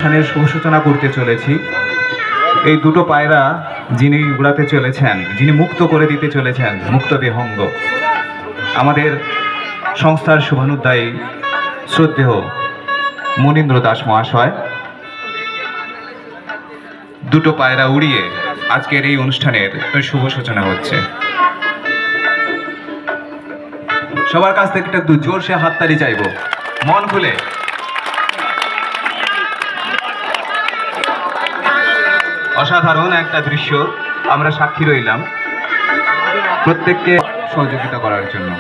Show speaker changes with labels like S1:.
S1: অনুষ্ঠানের শুভ সূচনা করতে চলেছি। এই দুটো পায়রা যিনি উড়াতে চলেছেন, যিনি মুক্ত করে দিতে চলেছেন, মুক্ত বিহঙ্গ, আমাদের সংস্থার শুভানুধ্যায়ী শ্রদ্ধেয় মনীন্দ্র দাস মহাশয়। দুটো পায়রা উড়িয়ে আজকের এই অনুষ্ঠানের শুভ সূচনা হচ্ছে। সবার কাছ থেকে একটু জোরসে হাততালি চাইবো, মন খুলে। অসাধারণ একটা দৃশ্য আমরা সাক্ষী রইলাম, প্রত্যেককে সহযোগিতা করার জন্য।